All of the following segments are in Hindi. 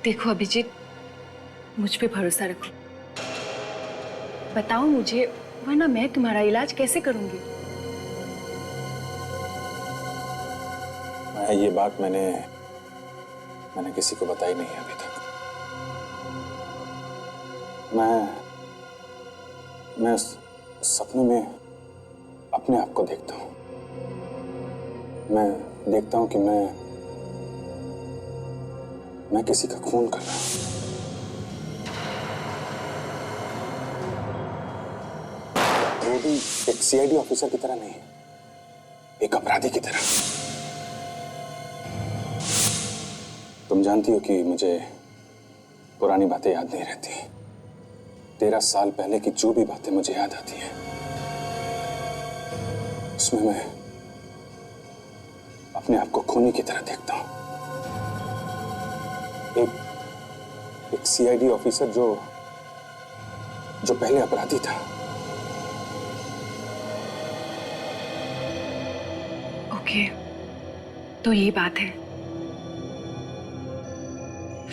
देखो अभिजीत, मुझ पे भरोसा रखो। बताओ मुझे, वरना मैं तुम्हारा इलाज कैसे करूंगी? ये बात मैंने किसी को बताई नहीं है अभी तक। मैं सपने में अपने आप को देखता हूँ। मैं देखता हूँ कि मैं किसी का खून कर रहा हूँ। वो भी एक सीआईडी ऑफिसर की तरह नहीं, एक अपराधी की तरह। तुम जानती हो कि मुझे पुरानी बातें याद नहीं रहती। 13 साल पहले की जो भी बातें मुझे याद आती हैं, उसमें मैं अपने आप को खूनी की तरह देखता हूं। एक सीआईडी ऑफिसर जो पहले अपराधी था। ओके, तो ये बात है।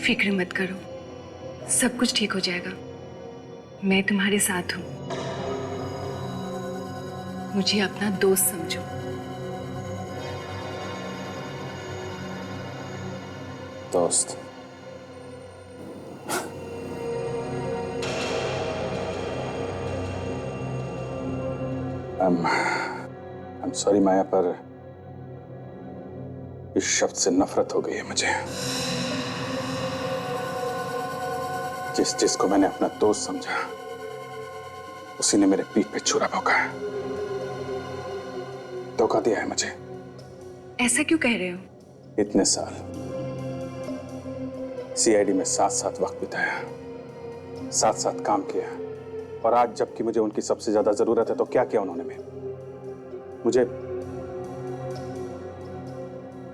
फिक्र मत करो, सब कुछ ठीक हो जाएगा। मैं तुम्हारे साथ हूं। मुझे अपना दोस्त समझो। दोस्त? I'm sorry माया, पर इस शब्द से नफरत हो गई है मुझे। जिसको मैंने अपना दोस्त समझा, उसी ने मेरे पीठ पे छुरा भोंका है, धोखा दिया है मुझे। ऐसा क्यों कह रहे हो? इतने साल सीआईडी में साथ साथ वक्त बिताया, साथ साथ काम किया, और आज जबकि मुझे उनकी सबसे ज्यादा जरूरत है तो क्या किया उन्होंने? मुझे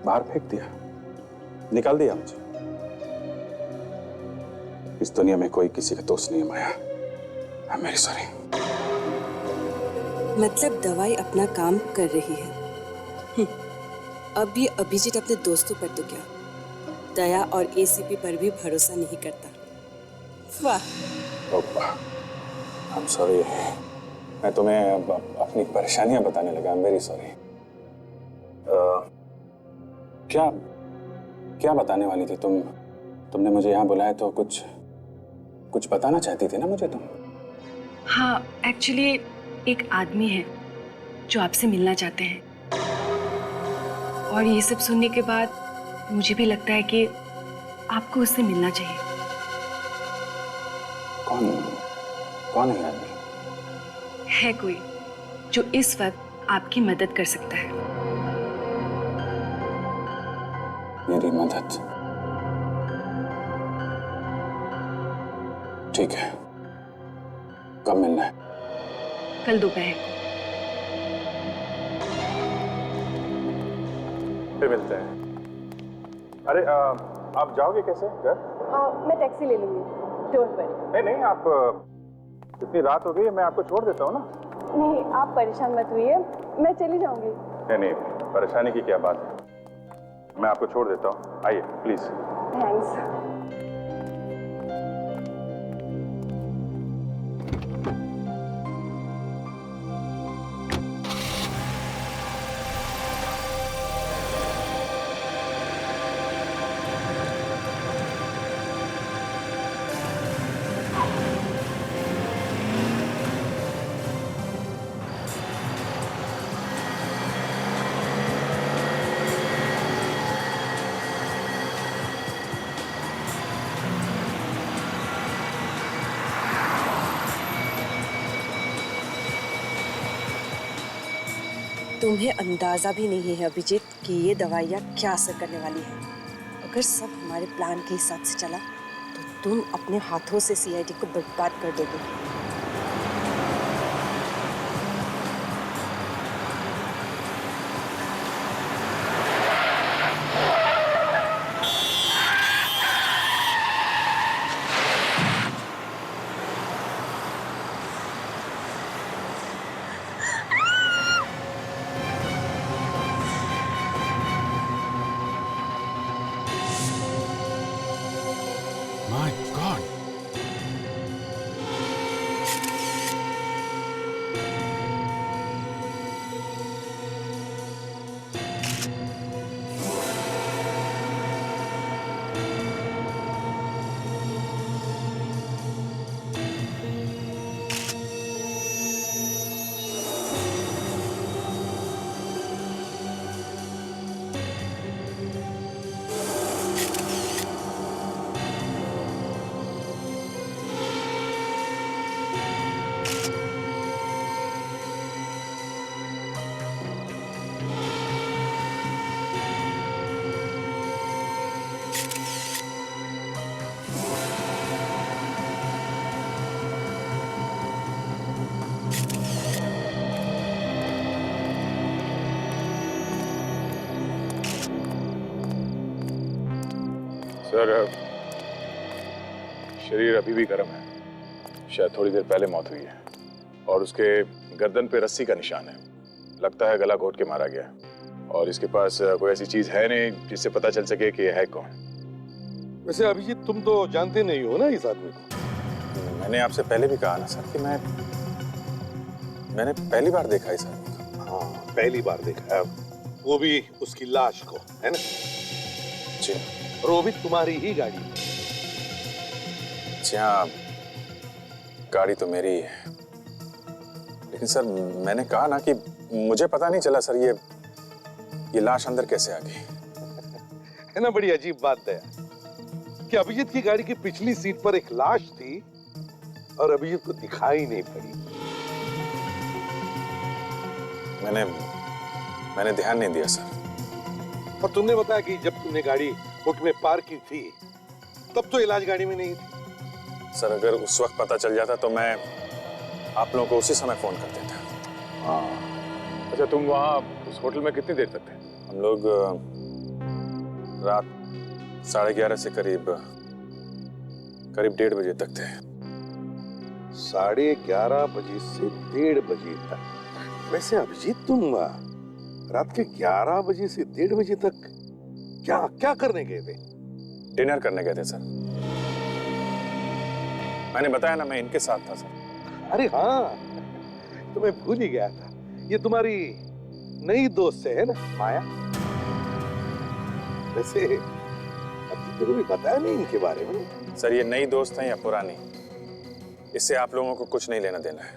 बाहर फेंक दिया, निकाल दिया मुझे। इस दुनिया में कोई किसी का दोस्त नहीं है माया। I'm very sorry। मतलब दवाई अपना काम कर रही है। अब ये अभिजीत अपने दोस्तों पर तो क्या, दया और एसीपी पर भी भरोसा नहीं करता। वाह। I'm sorry। मैं तुम्हें अपनी परेशानियां बताने लगा। I'm very sorry। क्या बताने वाली थी तुम? तुमने मुझे यहाँ बुलाया तो कुछ बताना चाहती थी ना मुझे तुम? हाँ, एक्चुअली एक आदमी है जो आपसे मिलना चाहते हैं, और ये सब सुनने के बाद मुझे भी लगता है कि आपको उससे मिलना चाहिए। कौन है आदमी? है कोई जो इस वक्त आपकी मदद कर सकता है। मेरी मदद? ठीक है, कब मिलना है? कल दोपहर को। फिर मिलते हैं। अरे आप जाओगे कैसे घर? मैं टैक्सी ले लूंगी, डोंट वरी। नहीं, आप इतनी रात हो गई है, मैं आपको छोड़ देता हूँ ना। नहीं, आप परेशान मत होइए, मैं चली जाऊंगी। नहीं, परेशानी की क्या बात है, मैं आपको छोड़ देता हूँ, आइए प्लीज। थैंक्स। तुम्हें अंदाजा भी नहीं है अभिजीत कि ये दवाइयाँ क्या असर करने वाली है। अगर सब हमारे प्लान के हिसाब से चला तो तुम अपने हाथों से सीआईडी को बर्बाद कर दोगे। My God. सर, शरीर अभी भी गर्म है। शायद थोड़ी देर पहले मौत हुई है और उसके गर्दन पे रस्सी का निशान है। लगता है गला घोट के मारा गया और इसके पास कोई ऐसी चीज है नहीं जिससे पता चल सके कि यह है कौन। वैसे अभिजीत, तुम तो जानते नहीं हो ना इस आदमी को। मैंने आपसे पहले भी कहा ना सर कि मैंने पहली बार देखा इस आदमी को। हाँ, पहली बार देखा है, वो भी उसकी लाश को, है ना? जी और वो भी तुम्हारी ही गाड़ी। जी हाँ, गाड़ी तो मेरी ही है, लेकिन सर मैंने कहा ना कि मुझे पता नहीं चला सर ये लाश अंदर कैसे आ गई। है ना, बड़ी अजीब बात है कि अभिजीत की गाड़ी की पिछली सीट पर एक लाश थी और अभिजीत को दिखाई नहीं पड़ी। मैंने ध्यान नहीं दिया सर। और तुमने बताया कि जब तुमने गाड़ी हुट में पार्क की थी तब तो इलाज गाड़ी में नहीं थी। सर अगर उस वक्त पता चल जाता तो मैं आप लोगों को उसी समय फोन कर देता। हाँ। अच्छा, तुम वहाँ उस होटल में कितनी देर तक थे? हम लोग रात 11:30 से करीब 1:30 बजे तक थे। 11:30 बजे से 1:30 बजे तक। वैसे अभिजीत, तुम रात के 11 बजे से 1:30 बजे तक क्या करने गए थे? डिनर करने गए थे सर। मैंने बताया ना, मैं इनके साथ था सर। अरे हाँ, तो मैं भूल ही गया था। ये तुम्हारी नई दोस्त है ना, माया? वैसे अभी तो भी बताया नहीं इनके बारे में। सर ये नई दोस्त है या पुरानी, इससे आप लोगों को कुछ नहीं लेना देना है।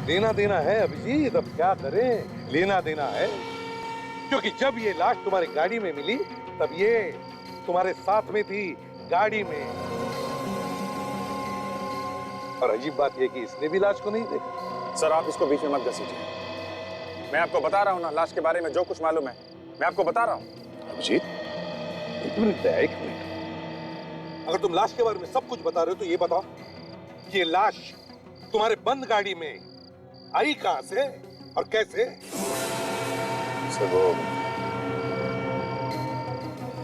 लेना देना है अभिजीत, अब क्या करें, लेना देना है। क्योंकि जब ये लाश तुम्हारी गाड़ी में मिली तब ये तुम्हारे साथ में थी, गाड़ी में। और अजीब बात यह कि इसने भी लाश को नहीं देखा। सर आप इसको बीच में मत घसीटिए। मैं आपको बता रहा हूँ ना, लाश के बारे में जो कुछ मालूम है मैं आपको बता रहा हूँ। अभिजीत, एक मिनट। अगर तुम लाश के बारे में सब कुछ बता रहे हो तो ये बताओ, ये लाश तुम्हारे बंद गाड़ी में आई कहां से और कैसे? सर वो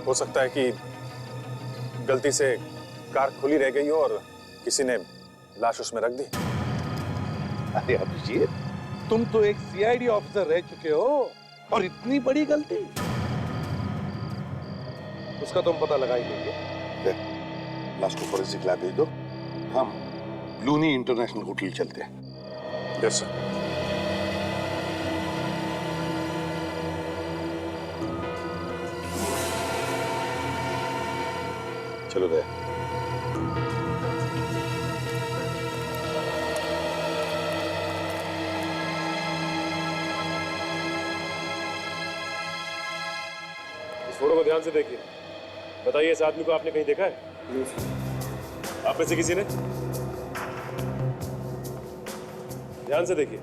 हो सकता है कि गलती से कार खुली रह गई हो और किसी ने लाश उसमें रख दी। अरे अभिजीत, तुम तो एक सीआईडी ऑफिसर रह चुके हो और इतनी बड़ी गलती? उसका तुम पता लगा ही लेंगे। लाश को फॉरेंसिक लैब भेज दो, हम लूनी इंटरनेशनल होटल चलते हैं। Yes sir. चलो गए। इस फोटो को ध्यान से देखिए। बताइए, इस आदमी को आपने कहीं देखा है? आप में से किसी ने? ध्यान से देखिए।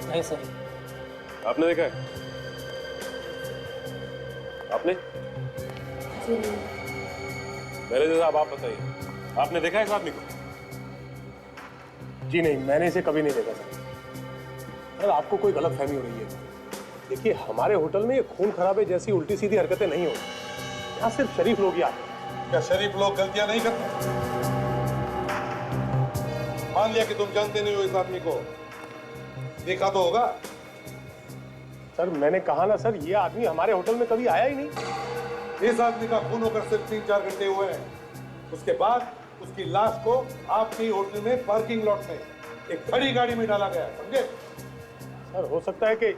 नहीं सर। आपने देखा है? आपने? मैनेजर साहब आप बताइए, आपने देखा है इस आदमी को? जी नहीं, मैंने इसे कभी नहीं देखा सर। सर आपको कोई गलतफहमी हो रही है। देखिए, हमारे होटल में ये खून खराबे जैसी उल्टी सीधी हरकतें नहीं होती। यहाँ सिर्फ शरीफ लोग ही आते हैं। क्या शरीफ लोग गलतियां नहीं करते? मान लिया कि तुम जानते नहीं हो इस आदमी को, देखा तो होगा। सर मैंने कहा ना सर, ये आदमी हमारे होटल में कभी आया ही नहीं। इस आदमी का खून होकर सिर्फ 3-4 घंटे हुए हैं। उसके बाद उसकी लाश को आपके होटल में पार्किंग लॉट में एक खड़ी गाड़ी में डाला गया, समझे? सर हो सकता है कि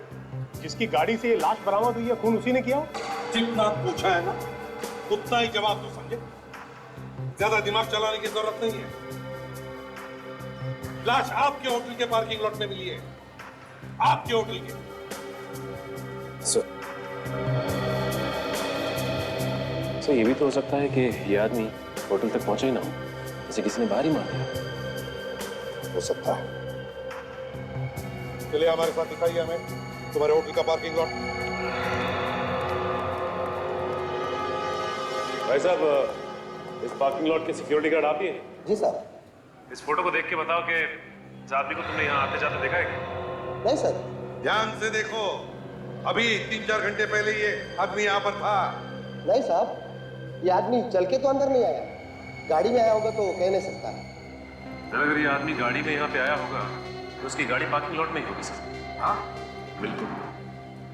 जिसकी गाड़ी से ये लाश बरामद हुई है खून उसी ने किया हो। जितना पूछा है ना उतना ही जवाब दो, समझे? ज्यादा दिमाग चलाने की जरूरत नहीं है। लाश आपके होटल के पार्किंग लॉट में मिली है, आपके होटल के। सर ये भी तो हो सकता है कि ये आदमी होटल तक पहुंचा ही ना हो, इसे किसी ने बाहर ही मार दिया। हो सकता है। चलिए हमारे साथ दिखाइए हमें तुम्हारे होटल का पार्किंग लॉट। भाई साहब, इस पार्किंग लॉट के सिक्योरिटी गार्ड आप ही हैं? जी सर। इस फोटो को देख के बताओ कि इस आदमी को तुमने यहाँ आते जाते देखा है क्या? नहीं सर। ध्यान से देखो, अभी 3-4 घंटे पहले ये आदमी यहाँ पर था। नहीं साहब, ये आदमी चल के तो अंदर नहीं आया, गाड़ी में आया होगा तो कह नहीं सकता। सर अगर ये आदमी गाड़ी में यहाँ पे आया होगा तो उसकी गाड़ी पार्किंग लॉट में ही होगी सर। हाँ बिल्कुल।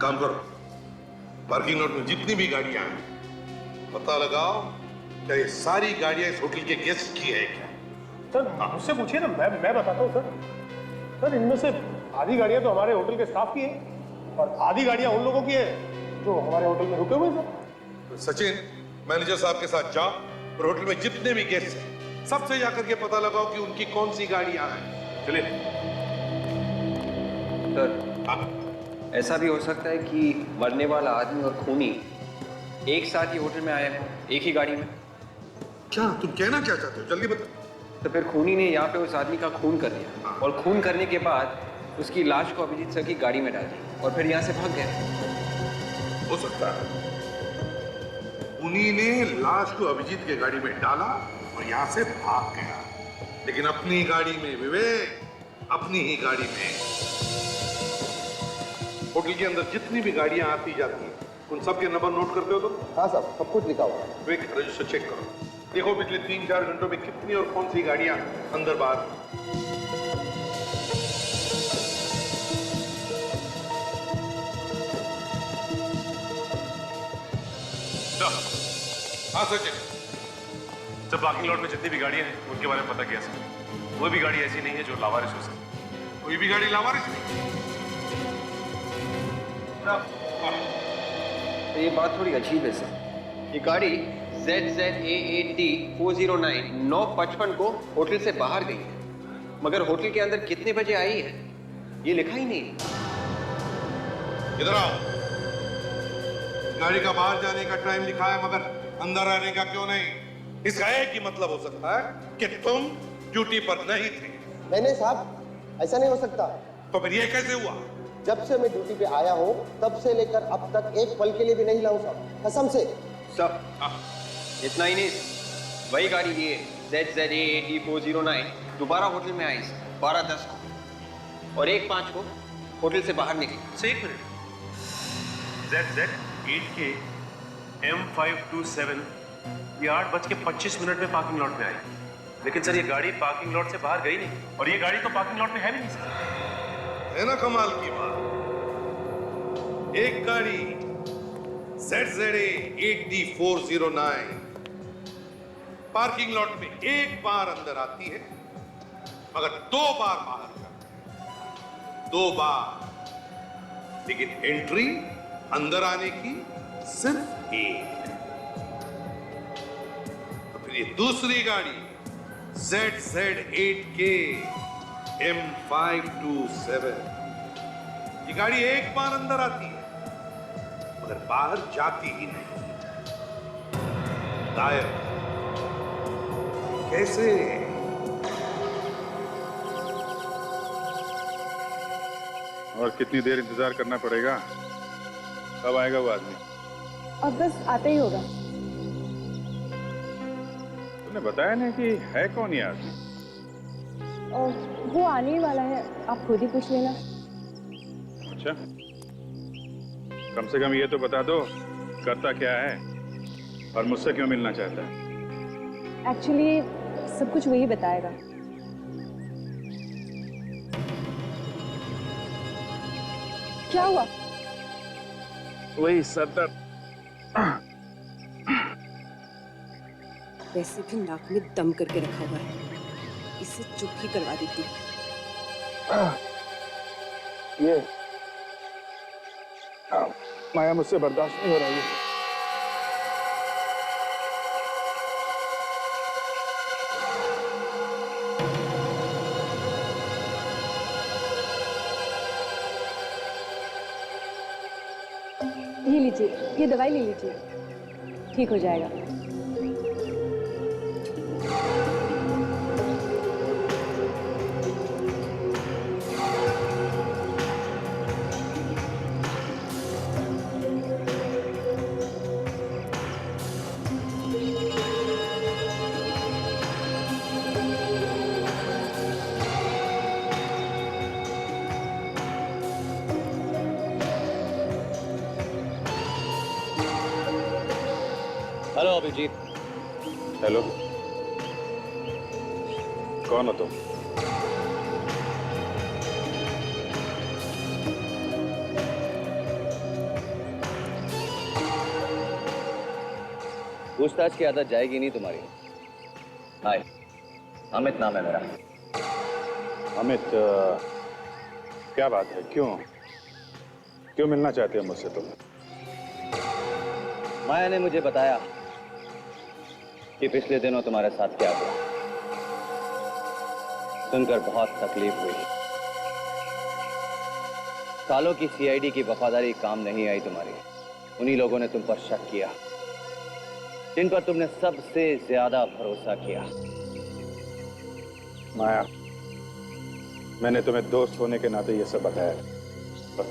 काम करो, पार्किंग लॉट में जितनी भी गाड़ियां हैं पता लगाओ क्या ये सारी गाड़ियां इस होटल के गेस्ट की है क्या? सर मुझसे पूछिए ना, मैं बताता हूँ सर। सर इनमें से आधी गाड़ियाँ तो हमारे होटल के स्टाफ की है और आधी गाड़ियाँ उन लोगों की है जो हमारे होटल में रुके हुए हैं सर। सचिन, मैनेजर साहब के साथ जाओ और होटल में जितने भी गेस्ट हैं सबसे जाकर के पता लगाओ कि उनकी कौन सी गाड़ियां हैं। चलिए। सर ऐसा भी हो सकता है कि मरने वाला आदमी और खूनी एक साथ ही होटल में आए हो, एक ही गाड़ी में। क्या तुम कहना क्या चाहते हो, जल्दी बताओ। तो फिर खूनी ने यहाँ पे उस आदमी का खून कर दिया और खून करने के बाद उसकी लाश को अभिजीत सर की गाड़ी में डाल दी और फिर यहाँ से भाग गए। हो सकता है उन्हीं ने लाश को अभिजीत के गाड़ी में डाला और यहाँ से भाग गया, लेकिन अपनी गाड़ी में विवेक, अपनी ही गाड़ी में। होटल के अंदर जितनी भी गाड़ियां आती जाती हैं उन सब के नंबर नोट करते हो तुम? हाँ साहब, सब कुछ लिखा हुआ है। विवेक रजिस्टर चेक करो, देखो पिछले 3-4 घंटों में कितनी और कौन सी गाड़ियां अंदर बाहर। हाँ सचिन, जब पार्किंग लॉट में जितनी भी गाड़ियां हैं उनके बारे में पता किया सर। कोई भी गाड़ी ऐसी नहीं है जो लावारिस हो सके। कोई भी गाड़ी लावारिस नहीं। तो ये बात थोड़ी अजीब है सर। ये गाड़ी ZZA8D 409 9:55 को होटल से बाहर गई है, मगर होटल के अंदर कितने बजे आई है ये लिखा ही नहीं। इधर आओ। गाड़ी का बाहर जाने का टाइम लिखा है मगर अंदर आने का क्यों नहीं? इसका एक ही मतलब हो सकता है कि तुम ड्यूटी पर नहीं थे। नहीं साहब, ऐसा नहीं हो सकता। तो फिर ये कैसे हुआ? जब से मैं ड्यूटी पे आया हूँ तब से लेकर अब तक एक पल के लिए भी नहीं लाऊं साहब, कसम से। सब इतना ही नहीं, वही गाड़ी ये ZZA8D 409 दोबारा होटल में आई 12:10 को और 1:05 को होटल से बाहर निकली। एक मिनट, ZZ8K M527 ये 8:25 में पार्किंग लॉट में आई, लेकिन सर ये गाड़ी पार्किंग लॉट से बाहर गई नहीं और ये गाड़ी तो पार्किंग लॉट में है भी नहीं सर। है ना कमाल की बात? एक गाड़ी ZZA8D 409 पार्किंग लॉट में एक बार अंदर आती है मगर 2 बार बाहर जाती है, 2 बार, लेकिन एंट्री अंदर आने की सिर्फ एक। तो फिर ये दूसरी गाड़ी ZZ8K M527 ये गाड़ी एक बार अंदर आती है मगर बाहर जाती ही नहीं, गायब। कैसे? और कितनी देर इंतजार करना पड़ेगा? कब आएगा वो आदमी? अब बस आता ही होगा। तुमने बताया नहीं कि है कौन ये आदमी? वो आने ही वाला है, आप खुद ही पूछ लेना। अच्छा, कम से कम ये तो बता दो करता क्या है और मुझसे क्यों मिलना चाहता है? एक्चुअली सब कुछ वही बताएगा। क्या हुआ? वही सर दर्द। वैसे भी नाक में दम करके रखा हुआ है, इसे चुप ही करवा देती हूँ। ये माया मुझसे बर्दाश्त नहीं हो रहा है। ये लीजिए, ये दवाई ले लीजिए, ठीक हो जाएगा। हेलो अभिजीत। हेलो, कौन हो तुम? पूछताछ की आदत जाएगी नहीं तुम्हारी। हाय, अमित नाम है मेरा। अमित, क्या बात है? क्यों मिलना चाहते हो मुझसे तुम? माया ने मुझे बताया कि पिछले दिनों तुम्हारे साथ क्या हुआ। सुनकर बहुत तकलीफ हुई। सालों की सीआईडी की वफादारी काम नहीं आई तुम्हारी। उन्हीं लोगों ने तुम पर शक किया जिन पर तुमने सबसे ज्यादा भरोसा किया। माया, मैंने तुम्हें दोस्त होने के नाते ये सब बताया, पर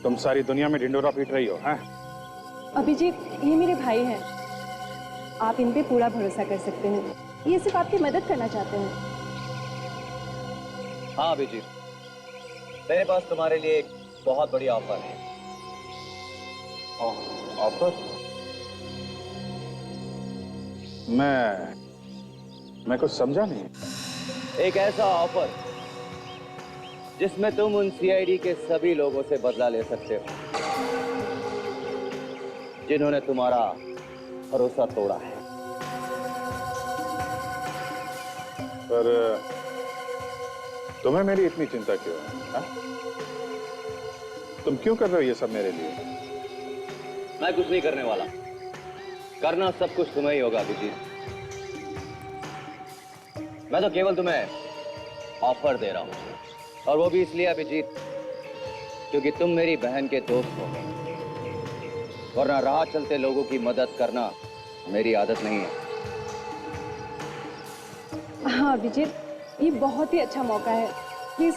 तुम सारी दुनिया में ढिंडोरा पीट रही हो, हैं? अभिजीत, ये मेरे भाई हैं, आप इन पे पूरा भरोसा कर सकते हैं। ये सिर्फ आपकी मदद करना चाहते हैं। हाँ अभिजीत, मेरे पास तुम्हारे लिए एक बहुत बड़ी ऑफर है। ऑफर? मैं कुछ समझा नहीं। एक ऐसा ऑफर जिसमें तुम उन सीआईडी के सभी लोगों से बदला ले सकते हो जिन्होंने तुम्हारा भरोसा तोड़ा है। पर तुम्हें मेरी इतनी चिंता क्यों है? हा? तुम क्यों कर रहे हो ये सब मेरे लिए? मैं कुछ नहीं करने वाला, करना सब कुछ तुम्हें ही होगा अभिजीत। मैं तो केवल तुम्हें ऑफर दे रहा हूं, और वो भी इसलिए अभिजीत क्योंकि तुम मेरी बहन के दोस्त हो, वरना राह चलते लोगों की मदद करना मेरी आदत नहीं है। हाँ अभिजीत, ये बहुत ही अच्छा मौका है, प्लीज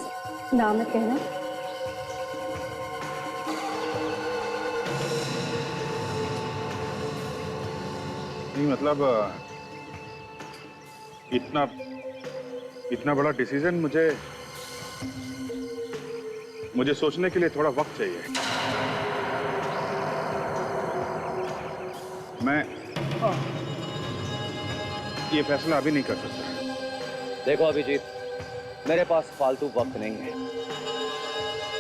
ना मत कहना। नहीं मतलब इतना बड़ा डिसीजन मुझे सोचने के लिए थोड़ा वक्त चाहिए। मैं ये फैसला अभी नहीं कर सकता। देखो अभिजीत, मेरे पास फालतू वक्त नहीं है।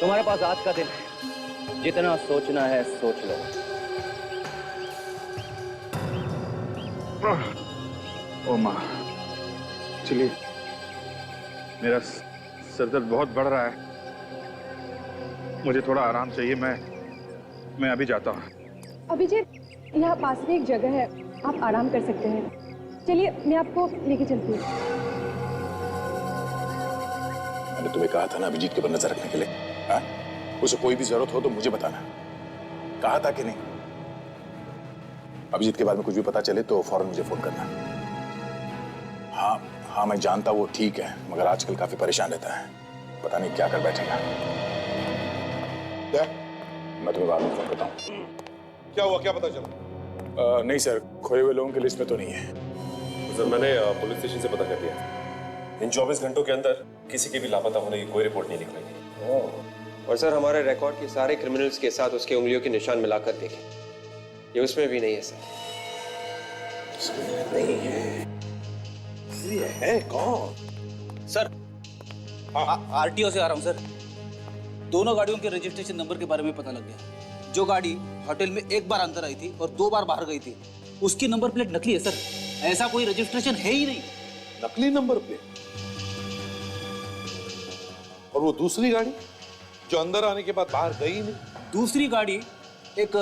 तुम्हारे पास आज का दिन है, जितना सोचना है सोच लो। ओ माँ, चलिए, मेरा सर दर्द बहुत बढ़ रहा है, मुझे थोड़ा आराम चाहिए। मैं अभी जाता हूँ। अभिजीत, यहाँ पास में एक जगह है, आप आराम कर सकते हैं। चलिए, मैं आपको लेके चलती हूँ। मैंने तुम्हें कहा था ना अभिजीत के ऊपर नजर रखने के लिए। हाँ? उसे कोई भी जरूरत हो तो मुझे बताना। कहा था कि नहीं? अभिजीत के बारे में कुछ भी पता चले तो फौरन मुझे फोन करना। हाँ, मैं जानता वो ठीक है, मगर आजकल काफी परेशान रहता है, पता नहीं क्या कर बैठेगा। क्या? मैं तुम्हें बाद में फोन करता हूँ। क्या हुआ, क्या पता चला? नहीं सर, खोए हुए लोगों की लिस्ट में तो नहीं है। सर, मैंने पुलिस स्टेशन से पता कर लिया। इन 24 घंटों के अंदर किसी के भी लापता होने की कोई रिपोर्ट नहीं निकलेगी। और सर, हमारे रिकॉर्ड के सारे क्रिमिनल्स के साथ उसके उंगलियों के निशान मिलाकर देखें, ये उसमें भी नहीं है सर। नहीं है। ये है कौन? सर, आरटीओ से आ रहा हूँ सर। दोनों गाड़ियों के रजिस्ट्रेशन नंबर के बारे में पता लग गया। जो गाड़ी होटल में एक बार अंदर आई थी और 2 बार बाहर गई थी, उसकी नंबर प्लेट नकली है सर, ऐसा कोई रजिस्ट्रेशन है ही नहीं। नकली नंबर प्लेट? और वो दूसरी गाड़ी जो अंदर आने के बाद बाहर गई नहीं? दूसरी गाड़ी एक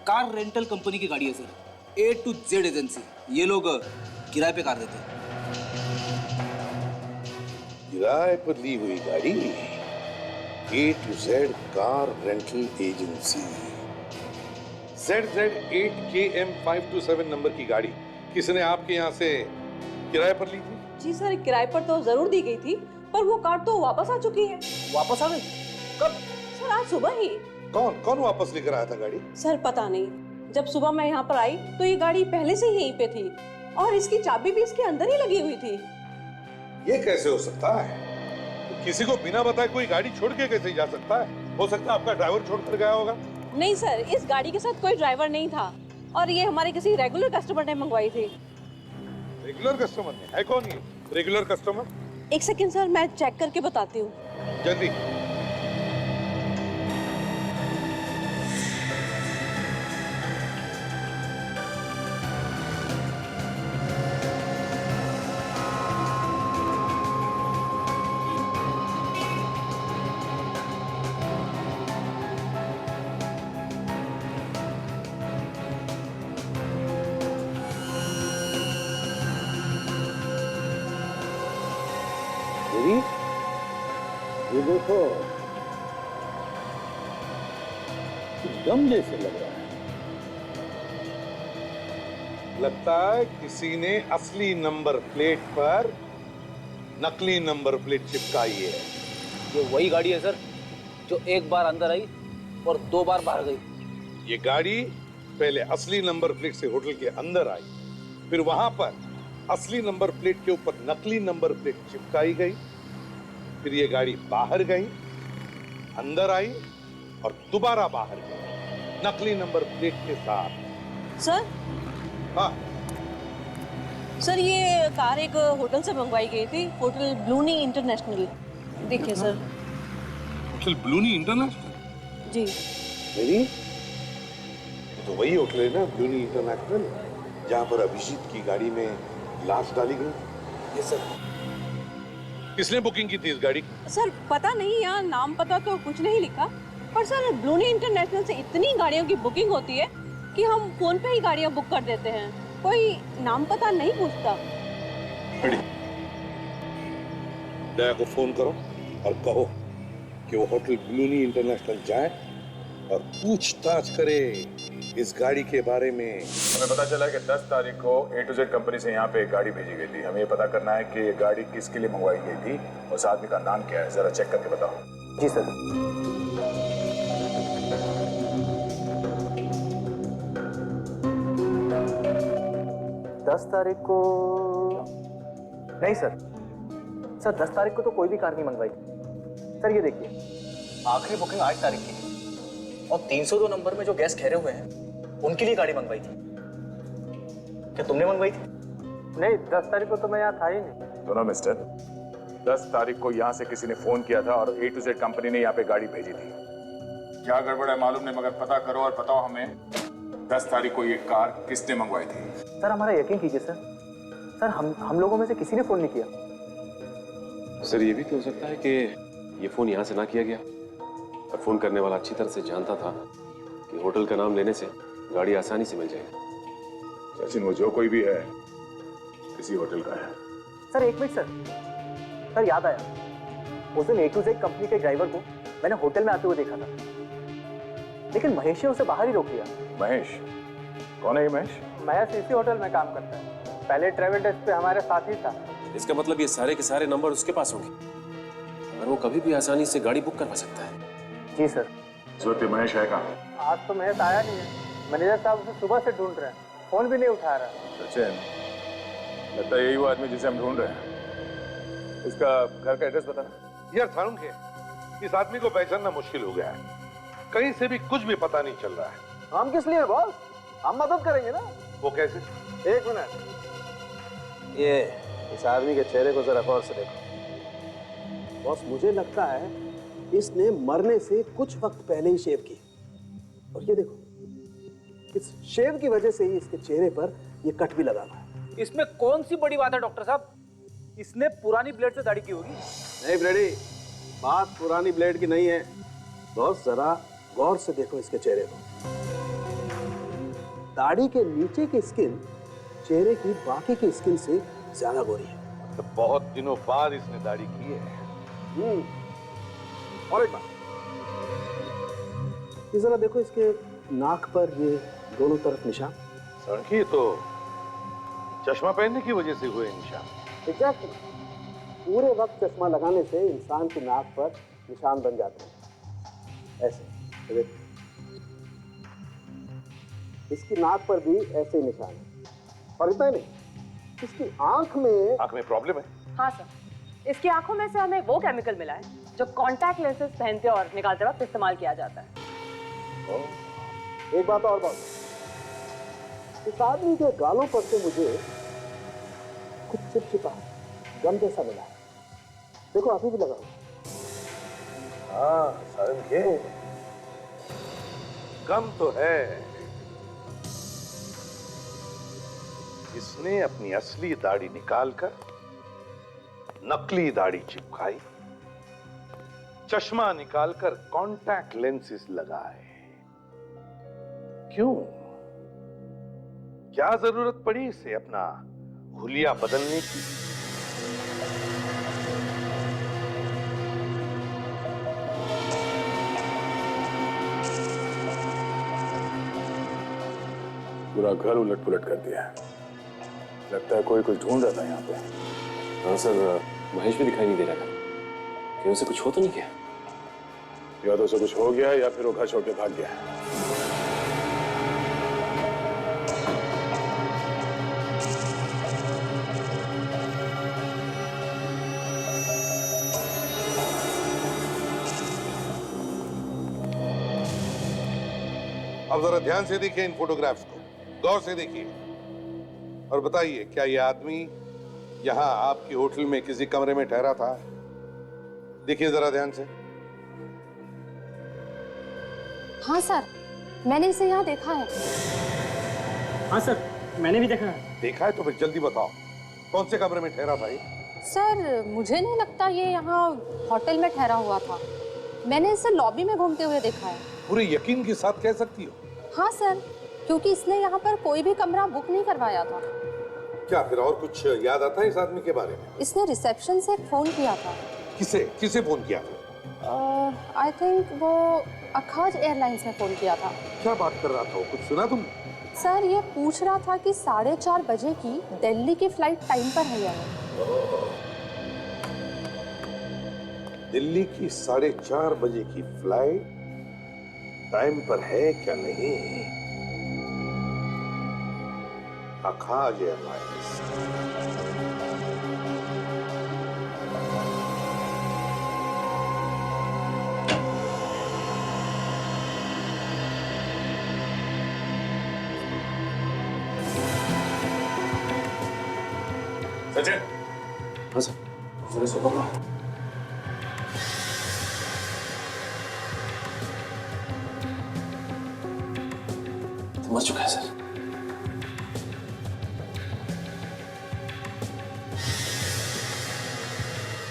कार रेंटल कंपनी की गाड़ी है sir, A to Z agency. ये लोग किराए पे कार देते हैं। किराए पर ली हुई गाड़ी, A to Z car rental agency. ZZ8KM527 number की गाड़ी किसने आपके यहाँ से किराए पर ली थी? जी सर, किराए पर तो जरूर दी गई थी, पर वो कार तो वापस आ चुकी है। वापस आ गई? कब? सर आज सुबह ही। कौन कौन वापस लेकर आया था गाड़ी? सर पता नहीं, जब सुबह मैं यहाँ पर आई तो ये गाड़ी पहले से ही यहीं पे थी और इसकी चाबी भी इसके अंदर ही लगी हुई थी। ये कैसे हो सकता है? तो किसी को बिना बताए कोई गाड़ी छोड़ के कैसे जा सकता है? हो सकता है आपका ड्राइवर छोड़कर गया होगा। नहीं सर, इस गाड़ी के साथ कोई ड्राइवर नहीं था और ये हमारे किसी रेगुलर कस्टमर ने मंगवाई थी। रेगुलर कस्टमर ने? है कौन ये रेगुलर कस्टमर? एक सेकंड सर, मैं चेक करके बताती हूँ। जल्दी। ये देखो, दम जैसे लग रहा है। लगता है किसी ने असली नंबर प्लेट पर नकली नंबर प्लेट चिपकाई है। ये वही गाड़ी है सर जो एक बार अंदर आई और 2 बार बाहर गई। ये गाड़ी पहले असली नंबर प्लेट से होटल के अंदर आई, फिर वहां पर असली नंबर प्लेट के ऊपर नकली नंबर प्लेट चिपकाई गई, फिर ये गाड़ी बाहर गई, अंदर आई और दोबारा बाहर गई नकली नंबर प्लेट के साथ। सर? हाँ सर, ये कार एक होटल से मंगवाई गई थी, होटल ब्लूनी इंटरनेशनल। देखिए सर। होटल ब्लूनी इंटरनेशनल? जी। मेरी तो वही होटल है ना, ब्लूनी इंटरनेशनल, जहां पर अभिजीत की गाड़ी में लाश डाली गई। Yes sir. किसने बुकिंग की थी इस गाड़ी? सर पता नहीं, यहाँ नाम पता तो कुछ नहीं लिखा, पर सर ब्लूनी इंटरनेशनल से इतनी गाड़ियों की बुकिंग होती है कि हम फोन पे ही गाड़ियाँ बुक कर देते हैं, कोई नाम पता नहीं पूछता। दया को फोन करो और कहो कि वो होटल ब्लूनी इंटरनेशनल जाए और पूछताछ करे इस गाड़ी के बारे में। हमें पता चला कि 10 तारीख को A to Z कंपनी से यहाँ पे एक गाड़ी भेजी गई थी। हमें ये पता करना है कि ये गाड़ी किसके लिए मंगवाई गई थी और उस आदमी का नाम क्या है, जरा चेक करके बताओ। जी सर। दस तारीख को नहीं सर, 10 तारीख को तो कोई भी कार नहीं मंगवाई थी। सर ये देखिए, आखिरी बुकिंग 8 तारीख की है और 302 नंबर में जो गेस्ट ठहरे हुए हैं उनके लिए गाड़ी मंगवाई थी। क्या तुमने मंगवाई थी? नहीं, 10 तारीख को तो मैं यहाँ था ही नहीं। सुनो मिस्टर, 10 तारीख को यहाँ से किसी ने फोन किया था और A to Z कंपनी ने यहाँ पे गाड़ी भेजी थी। क्या गड़बड़ है मालूम नहीं, मगर पता करो और बताओ हमें 10 तारीख को ये कार किसने मंगवाई थी। सर हमारा यकीन कीजिए सर, हम लोगों में से किसी ने फोन नहीं किया। सर ये भी तो हो सकता है कि ये फोन यहाँ से ना किया गया और फोन करने वाला अच्छी तरह से जानता था कि होटल का नाम लेने से गाड़ी आसानी से मिल जाएगी। सचिन, वो जो कोई भी है किसी होटल का है। सर एक मिनट सर, याद आया, उस दिन A to Z कंपनी के ड्राइवर को मैंने होटल में आते हुए देखा था, लेकिन महेश ने उसे बाहर ही रोक लिया। महेश? कौन है ये महेश? महेश इसी होटल में काम करता है, पहले ट्रैवल डेस्क पे हमारे साथ ही था। इसका मतलब ये सारे के सारे नंबर उसके पास होंगे और वो कभी भी आसानी से गाड़ी बुक करवा सकता है। जी सर। इस वक्त महेश है कहाँ? आज तो महेश आया नहीं है, मैनेजर साहब उसे सुबह से ढूंढ रहे हैं, फोन भी नहीं उठा रहा। सचिन, लगता है यही वो आदमी जिसे हम ढूंढ रहे हैं। इसका घर का एड्रेस बताना। यार थारू के इस आदमी को पहचानना मुश्किल हो गया है, कहीं से भी कुछ भी पता नहीं चल रहा है। हम किस लिए बॉस? हम मदद करेंगे ना। वो कैसे? एक मिनट, ये इस आदमी के चेहरे को जरा गौर से देखो। बॉस मुझे लगता है इसने मरने से कुछ वक्त पहले ही शेव की, और ये देखो इस शेव की वजह से ही इसके चेहरे पर ये कट भी लगा हुआ है। इसमें कौन सी बड़ी बात है डॉक्टर साहब? इसने पुरानी ब्लेड से दाढ़ी की होगी। नहीं ब्रेडी, बात पुरानी ब्लेड की नहीं है। दोस्त जरा गौर से देखो इसके चेहरे को। दाढ़ी के नीचे की स्किन चेहरे की बाकी की स्किन से ज्यादा गोरी है। तो बहुत दिनों बाद इसने दाढ़ी की है। और एक बात, ये जरा देखो इसके नाक पर ये दोनों तरफ निशान। सड़की तो चश्मा पहनने की वजह से हुए निशान। एग्जैक्टली, पूरे वक्त चश्मा लगाने से इंसान की नाक पर निशान बन जाते हैं ऐसे। तो देखो, इसकी नाक पर भी ऐसे ही निशान है। और इतना ही नहीं, इसकी आंख में प्रॉब्लम है। हाँ सर, इसकी आंखों में से हमें वो केमिकल मिला है जो कॉन्टैक्ट लेंसेज पहनते और निकालते वक्त इस्तेमाल किया जाता है। एक बात और बात, इस आदमी के गालों पर से मुझे कुछ चिपचिपा गम जैसा मिला है। देखो अभी भी लगा हुआ। हाँ सारन के गम तो है। इसने अपनी असली दाढ़ी निकालकर नकली दाढ़ी चिपकाई, चश्मा निकालकर कॉन्टैक्ट लेंसेज लगाए। क्यों? क्या जरूरत पड़ी इसे अपना हुलिया बदलने की? पूरा घर उलट पुलट कर दिया। लगता है कोई कुछ ढूंढ रहा था यहाँ पे। हाँ सर, महेश भी दिखाई नहीं दे रहा था। कहीं उसे कुछ हो तो नहीं गया? या तो उसे कुछ हो गया या फिर वो घर छोड़ के भाग गया। अब जरा ध्यान से देखिए इन फोटोग्राफ्स को, गौर से देखिए और बताइए, क्या ये आदमी यहाँ आपकी होटल में किसी कमरे में ठहरा था? देखिए जरा ध्यान से। हाँ सर, मैंने इसे यहाँ देखा है। हाँ सर, मैंने भी देखा है। देखा है तो फिर जल्दी बताओ, कौन से कमरे में ठहरा था ये? सर मुझे नहीं लगता ये यहाँ होटल में ठहरा हुआ था। मैंने इसे लॉबी में घूमते हुए देखा है। पूरे यकीन के साथ कह सकती हो? हाँ सर, क्योंकि इसने यहाँ पर कोई भी कमरा बुक नहीं करवाया था। क्या फिर और कुछ याद आता है इस आदमी के बारे में? इसने रिसेप्शन से फोन किया था। किसे फोन किया था? आई थिंक वो अखाज एयरलाइंस में फोन किया था। क्या बात कर रहा था वो, कुछ सुना तुमने? सर ये पूछ रहा था कि 4:30 बजे की दिल्ली की फ्लाइट टाइम पर है या नहीं। दिल्ली की 4:30 बजे की फ्लाइट टाइम पर है क्या नहीं? अखाज एयरलाइंस। सचिन। हाँ सर। मेरे से पकड़ो। मर चुका है सर।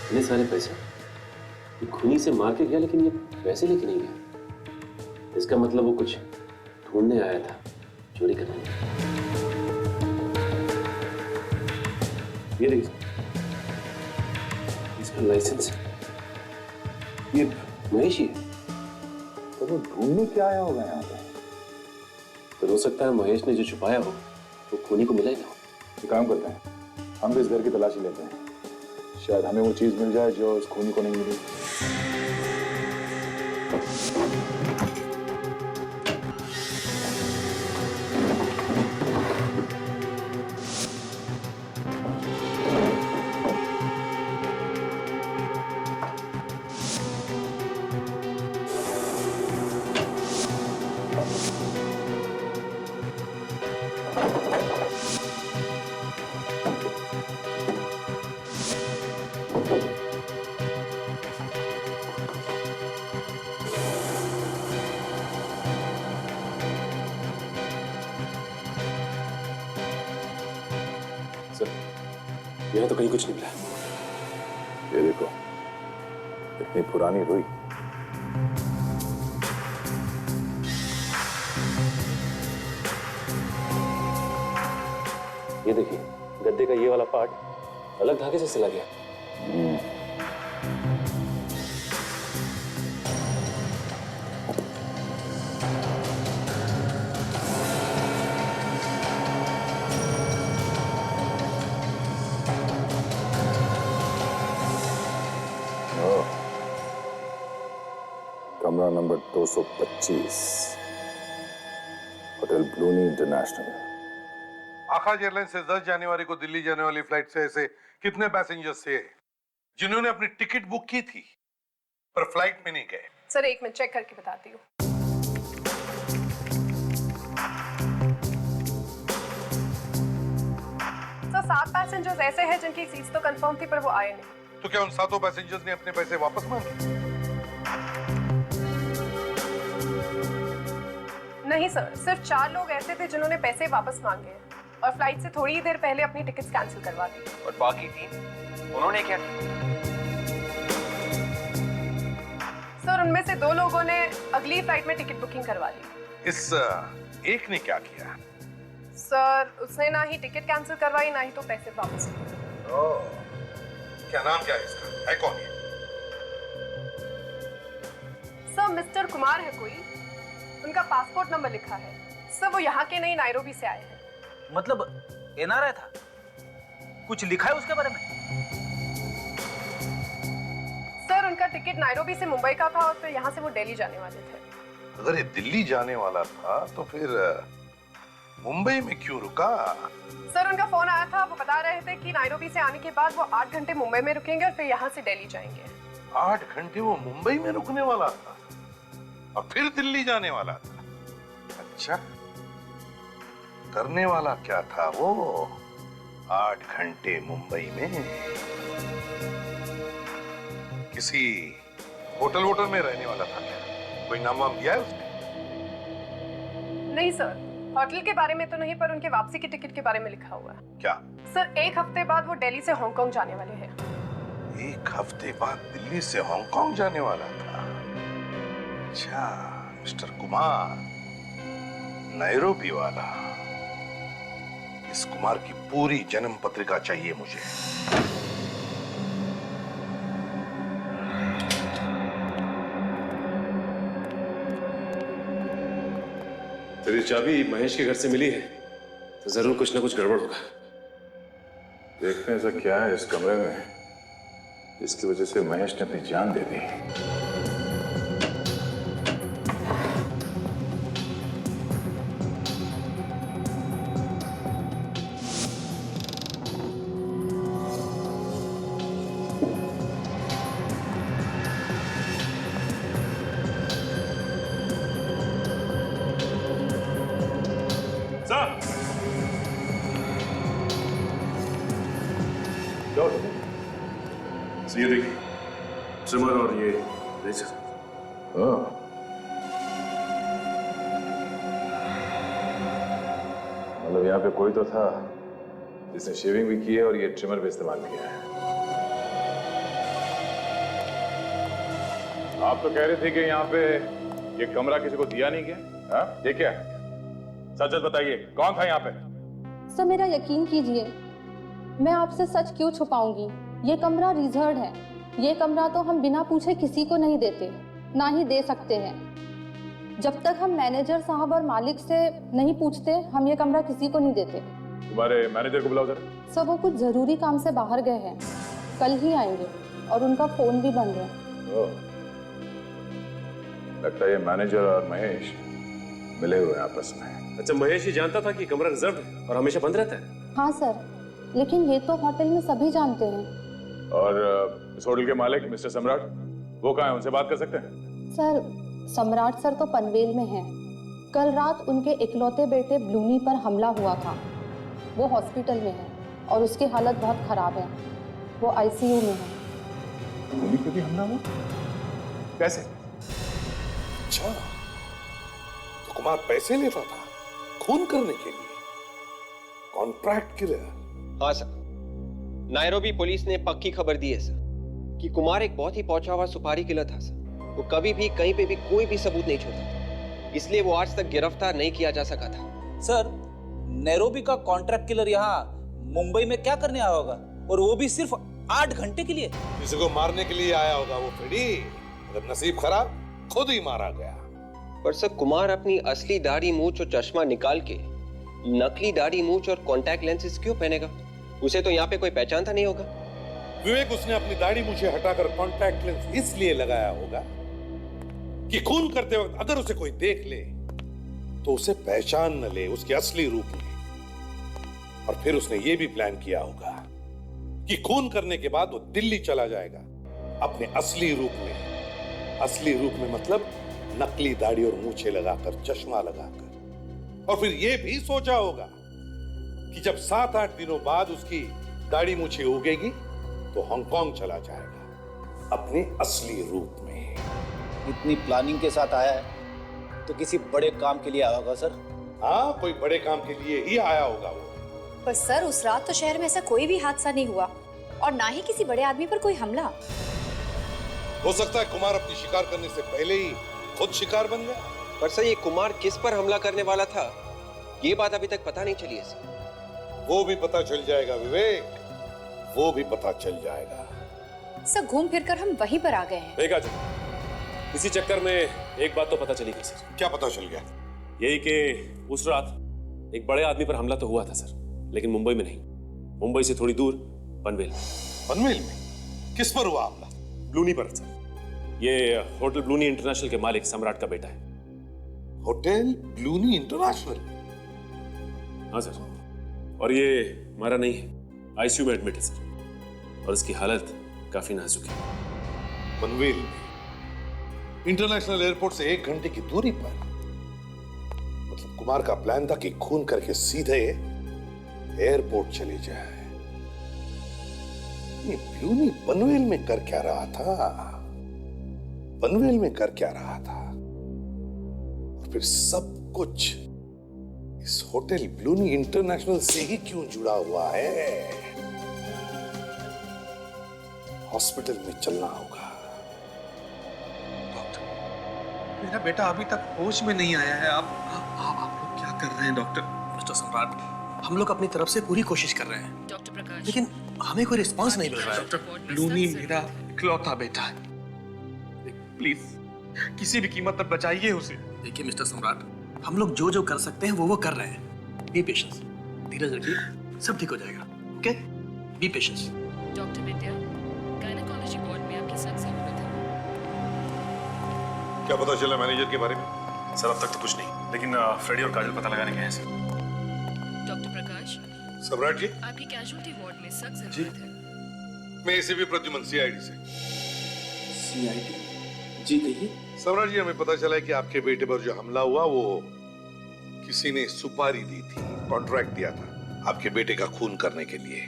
इतने सारे पैसे ये खूनी से मार के गया, लेकिन ये पैसे लेके नहीं गया। इसका मतलब वो कुछ ढूंढने आया था, चोरी करने। ये देखिए, इसका लाइसेंस है। ये महेश ही है। तो वो ढूंढने क्या आया होगा यहाँ पे? तो हो सकता है महेश ने जो छुपाया हो वो खूनी को मिला ही ना हो। एक काम करते हैं, हम भी इस घर की तलाशी लेते हैं। शायद हमें वो चीज मिल जाए जो उस खूनी को नहीं मिली। सर यहाँ तो कहीं कुछ नहीं मिला। ये देखो इतनी पुरानी रुई। ये देखिए गद्दे का ये वाला पार्ट अलग धागे से सिला गया। कमरा नंबर 225 होटल ब्लूनी इंटरनेशनल। आकाश एयरलाइन से 10 जनवरी को दिल्ली जाने वाली फ्लाइट से ऐसे कितने पैसेंजर्स थे जिन्होंने अपनी टिकट बुक की थी पर फ्लाइट में नहीं गए? सर एक मिनट चेक करके बताती हूँ। सर 7 पैसेंजर्स ऐसे हैं जिनकी सीट्स तो कंफर्म थी पर वो आए नहीं। तो क्या उन 7 पैसेंजर्स ने अपने पैसे वापस मांगे? नहीं सर, सिर्फ 4 लोग ऐसे थे जिन्होंने पैसे वापस मांगे और फ्लाइट से थोड़ी ही देर पहले अपनी टिकट्स कैंसिल करवा दी। और बाकी 3 उन्होंने क्या किया? सर उनमें से 2 लोगों ने अगली फ्लाइट में टिकट बुकिंग करवा ली। इस एक ने क्या किया? सर उसने ना ही टिकट कैंसिल करवाई ना ही तो पैसे वापस लिए। क्या नाम क्या है इसका? है कौन ये? सर मिस्टर कुमार है कोई, उनका पासपोर्ट नंबर लिखा है। सर वो यहाँ के नहीं नायरोबी से आए हैं। मतलब एनआरआई था? कुछ लिखा है उसके बारे में? सर उनका टिकट नायरोबी से मुंबई का था और फिर यहाँ से वो दिल्ली जाने वाले थे। अगर ये दिल्ली जाने वाला था तो फिर मुंबई में क्यों रुका? सर उनका फोन आया था, वो बता रहे थे कि नायरोबी से आने के बाद वो 8 घंटे मुंबई में रुकेंगे और फिर यहाँ से दिल्ली जाएंगे। 8 घंटे वो मुंबई में रुकने वाला था और फिर दिल्ली जाने वाला था। अच्छा, करने वाला क्या था वो 8 घंटे मुंबई में? किसी होटल वोटल में रहने वाला था क्या? कोई नाम वाम दिया है उसने? नहीं सर, होटल के बारे में तो नहीं पर उनके वापसी की टिकट के बारे में लिखा हुआ है। क्या? सर 1 हफ्ते बाद वो दिल्ली से हांगकांग जाने वाले हैं। 1 हफ्ते बाद दिल्ली से हांगकांग जाने वाला था? अच्छा, मिस्टर कुमार नैरोबी वाला। इस कुमार की पूरी जन्म पत्रिका चाहिए मुझे। तेरी चाबी महेश के घर से मिली है तो जरूर कुछ ना कुछ गड़बड़ होगा। देखते हैं ऐसा क्या है इस कमरे में जिसकी वजह से महेश ने अपनी जान दे दी। ये देखिए ट्रिमर और ये रेजर। मतलब यहाँ पे कोई तो था जिसने शेविंग भी की है और ये ट्रिमर भी इस्तेमाल किया है। आप तो कह रहे थे कि यहाँ पे ये कमरा किसी को दिया नहीं गया। हाँ ये क्या है? सच सच बताइए कौन था यहाँ पे? सर मेरा यकीन कीजिए, मैं आपसे सच क्यों छुपाऊंगी। ये कमरा रिजर्व है। ये कमरा तो हम बिना पूछे किसी को नहीं देते, ना ही दे सकते हैं। जब तक हम मैनेजर साहब और मालिक से नहीं पूछते हम ये कमरा किसी को नहीं देते। तुम्हारे मैनेजर को बुलाओ जरा। सर वो कुछ जरूरी काम से बाहर गए हैं, कल ही आएंगे और उनका फोन भी बंद है। लगता है ये मैनेजर और महेश मिले हुए हैं आपस में। अच्छा, महेश ही जानता था कि कमरा रिजर्व है और हमेशा बंद रहता है? हाँ सर, लेकिन ये तो होटल में सभी जानते हैं। और इस होटल के मालिक मिस्टर सम्राट, वो कहाँ हैं? उनसे बात कर सकते हैं? सर सम्राट सर तो पनवेल में हैं। कल रात उनके इकलौते बेटे ब्लूनी पर हमला हुआ था। वो हॉस्पिटल में है और उसकी हालत बहुत खराब है। वो आईसीयू में है। ब्लूनी पे भी हमला हुआ? कैसे? अच्छा, तो कुमार पैसे लेता था खून करने के लिए? Contract killer. हाँ सर, नायरोबी पुलिस ने पक्की खबर दी है सर कि कुमार एक बहुत ही पहुंचा हुआ सुपारी किलर था सर। वो कभी भी कहीं पे भी कोई भी सबूत नहीं छोड़ता था, इसलिए वो आज तक गिरफ्तार नहीं किया जा सका था। सर, नैरोबी का कॉन्ट्रैक्ट किलर यहाँ मुंबई में क्या करने आया होगा, और वो भी सिर्फ 8 घंटे के लिए? किसी को मारने के लिए आया होगा वो फ्रेडी, अगर नसीब खराब खुद ही मारा गया। पर सर, कुमार अपनी असली दाढ़ी मूंछ और चश्मा निकाल के नकली दाढ़ी मूंछ और कॉन्टैक्ट लेंसेज क्यों पहनेगा? उसे तो यहाँ पे कोई पहचानता नहीं होगा। विवेक, उसने अपनी दाढ़ी मूछें हटाकर कॉन्टैक्ट लेंस इसलिए लगाया होगा कि खून करते वक्त अगर उसे कोई देख ले तो उसे पहचान न ले उसके असली रूप में। और फिर उसने ये भी प्लान किया होगा कि खून करने के बाद वो दिल्ली चला जाएगा अपने असली रूप में। असली रूप में मतलब नकली दाढ़ी और मूछें लगाकर, चश्मा लगाकर। और फिर ये भी सोचा होगा कि जब 7-8 दिनों बाद उसकी दाढ़ी मूछें उगेगी तो हांगकांग चला जाएगा अपने असली रूप में। इतनी प्लानिंग के साथ आया है तो किसी बड़े काम के लिए आया होगा सर। हाँ, कोई बड़े काम के लिए ही आया होगा वो। पर सर, उस रात तो शहर में ऐसा कोई भी हादसा नहीं हुआ और ना ही किसी बड़े आदमी पर कोई हमला। हो सकता है कुमार अपनी शिकार करने से पहले ही खुद शिकार बन गया। पर सर, ये कुमार किस पर हमला करने वाला था ये बात अभी तक पता नहीं चली है सर। वो भी पता चल जाएगा विवेक, वो भी पता चल जाएगा। सर, घूम फिर कर हम वहीं पर आ गए हैं। देखा जी, इसी चक्कर में एक बात तो पता चली थी सर। क्या पता चल गया? यही कि उस रात एक बड़े आदमी पर हमला तो हुआ था सर, लेकिन मुंबई में नहीं, मुंबई से थोड़ी दूर पनवेल। पनवेल में? किस पर हुआ हमला? ब्लूनी पर सर। ये होटल ब्लूनी इंटरनेशनल के मालिक सम्राट का बेटा है। होटल ब्लूनी इंटरनेशनल? हाँ सर, और ये मरा नहीं है, आईसीयू में एडमिट है सर, और इसकी हालत काफी नाजुक है। पनवेल में इंटरनेशनल एयरपोर्ट से 1 घंटे की दूरी पर? मतलब कुमार का प्लान था कि खून करके सीधे एयरपोर्ट चले जाए। ये ब्लूनी पनवेल में कर क्या रहा था? पनवेल में कर क्या रहा था? और फिर सब कुछ इस होटल ब्लूनी इंटरनेशनल से ही क्यों जुड़ा हुआ है? हॉस्पिटल में चलना होगा। मेरा बेटा अभी तक होश में नहीं आया है। आप लोग क्या कर रहे हैं डॉक्टर? मिस्टर सम्राट, हम लोग अपनी तरफ से पूरी कोशिश कर रहे हैं डॉक्टर प्रकाश, लेकिन हमें कोई रिस्पांस नहीं मिल रहा है। डॉक्टर, ब्लूनी मेरा इकलौता बेटा है, प्लीज किसी भी कीमत पर बचाइए उसे। देखिए मिस्टर सम्राट, हम लोग जो जो कर सकते हैं वो कर रहे हैं। बी पेशेंस, धीरज रखिए, सब ठीक हो जाएगा। Okay, B patience. डॉक्टर विद्या, गायनेकोलॉजी वार्ड में आपकी सख्त जरूरत है। क्या पता चला मैनेजर के बारे में? सर, अब तक तो कुछ नहीं, लेकिन फ्रेडी और काजल पता लगाने गए हैं सर। डॉक्टर प्रकाश, सम्राट जी, आपकी कैजुअल्टी वार्ड में सख्त जरूरत है। मैं एसीपी प्रद्युमन, सीआईडी से। सीआईडी? जी कहिए। सम्राट जी, हमें पता चला है कि आपके बेटे पर जो हमला हुआ वो किसी ने सुपारी दी थी, कॉन्ट्रैक्ट दिया था आपके बेटे का खून करने के लिए।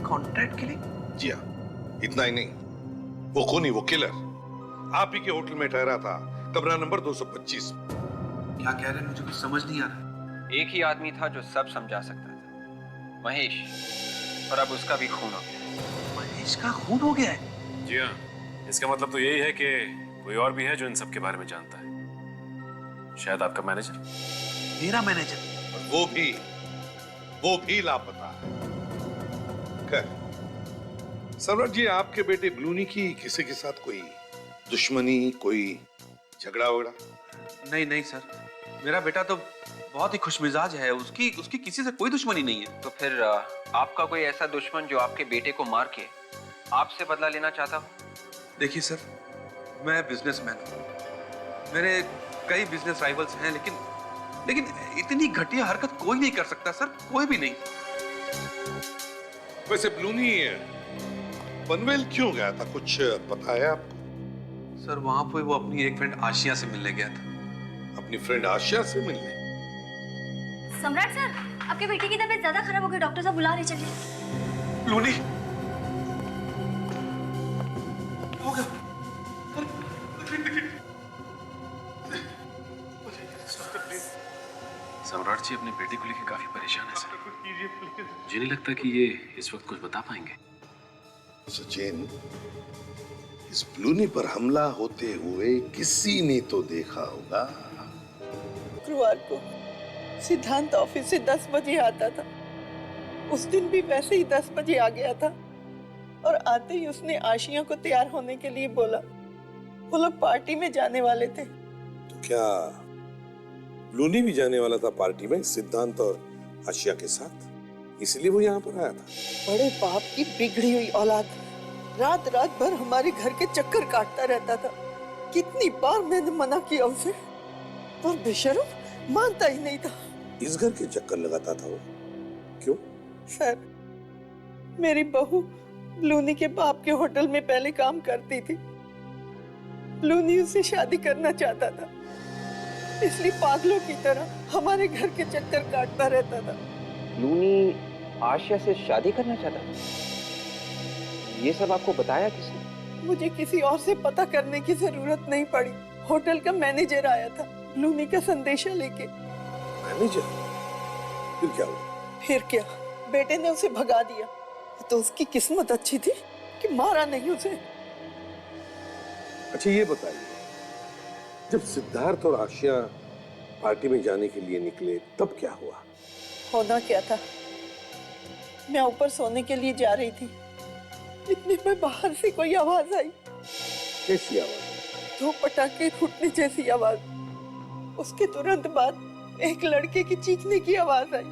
कॉन्ट्रैक्ट के लिए? जी हाँ, इतना ही नहीं, वो खूनी, वो किलर आप ही के होटल में ठहरा था, कमरा नंबर 225। क्या कह रहे हैं? मुझे कुछ समझ नहीं आ रहा। एक ही आदमी था जो सब समझा सकता था, महेश, और अब उसका भी खून हो गया। महेश का खून हो गया है? जी हाँ, इसका मतलब तो यही है कि कोई और भी है जो इन सब के बारे में जानता है। शायद आपका मैनेजर। मेरा मैनेजर? और वो भी लापता है। खैर सम्राट जी, आपके बेटे ब्लूनी की किसी के साथ कोई दुश्मनी, कोई झगड़ा वगड़ा? नहीं सर, मेरा बेटा तो बहुत ही खुशमिजाज है, उसकी किसी से कोई दुश्मनी नहीं है। तो फिर आपका कोई ऐसा दुश्मन जो आपके बेटे को मार के आपसे बदला लेना चाहता हो? देखिए सर, मैं बिजनेसमैन हूँ, मेरे कई बिजनेस राइवल्स हैं, लेकिन इतनी घटिया हरकत कोई नहीं कर सकता सर, कोई भी नहीं। वैसे ब्लूनी पनवेल क्यों गया था, कुछ पता है आपको? सर, वहां पे वो अपनी एक फ्रेंड आशिया से मिलने गया था। अपनी फ्रेंड आशिया से मिलने? सम्राट सर, आपके बेटे की तबीयत ज्यादा खराब हो गई, डॉक्टर साहब बुला रहे, चलिए। ब्लूनी सम्राट जी अपने बेटे को लेकर काफी परेशान है सर। मुझे नहीं लगता कि ये इस वक्त कुछ बता पाएंगे। सचिन, इस ब्लूनी पर हमला होते हुए किसी ने तो देखा होगा। शुक्रवार को सिद्धांत ऑफिस से 10 बजे आता था। उस दिन भी वैसे ही 10 बजे आ गया था और आते ही उसने आशिया को तैयार होने के लिए बोला। वो लोग पार्टी में जाने वाले थे। तो क्या ब्लूनी भी जाने वाला था पार्टी में सिद्धांत और आशिया के साथ? इसलिए वो यहाँ पर आया था। बड़े बाप की बिगड़ी हुई औलाद रात रात भर हमारे घर के चक्कर काटता रहता था। कितनी बार मैंने मना किया उसे, पर बेशर्म मानता ही नहीं था। इस घर के चक्कर लगाता था वो? क्यों? सर, मेरी बहू ब्लूनी के बाप के होटल में पहले काम करती थी। ब्लूनी उससे शादी करना चाहता था, इसलिए पागलों की तरह हमारे घर के चक्कर काटता रहता था। ब्लूनी आशिया से शादी करना चाहता था? ये सब आपको बताया किसने? मुझे किसी और से पता करने की जरूरत नहीं पड़ी। होटल का मैनेजर आया था ब्लूनी का संदेशा लेके। मैनेजर? फिर क्या हुआ? फिर क्या, बेटे ने उसे भगा दिया। तो उसकी किस्मत अच्छी थी कि मारा नहीं उसे। अच्छा ये बताइए, जब सिद्धार्थ और आशिया पार्टी में जाने के लिए निकले तब क्या हुआ? होना क्या था, मैं ऊपर सोने के लिए जा रही थी, इतने में बाहर से कोई आवाज आई। कैसी आवाज? 2 पटाखे फूटने जैसी आवाज। उसके तुरंत बाद एक लड़के की चीखने की आवाज आई।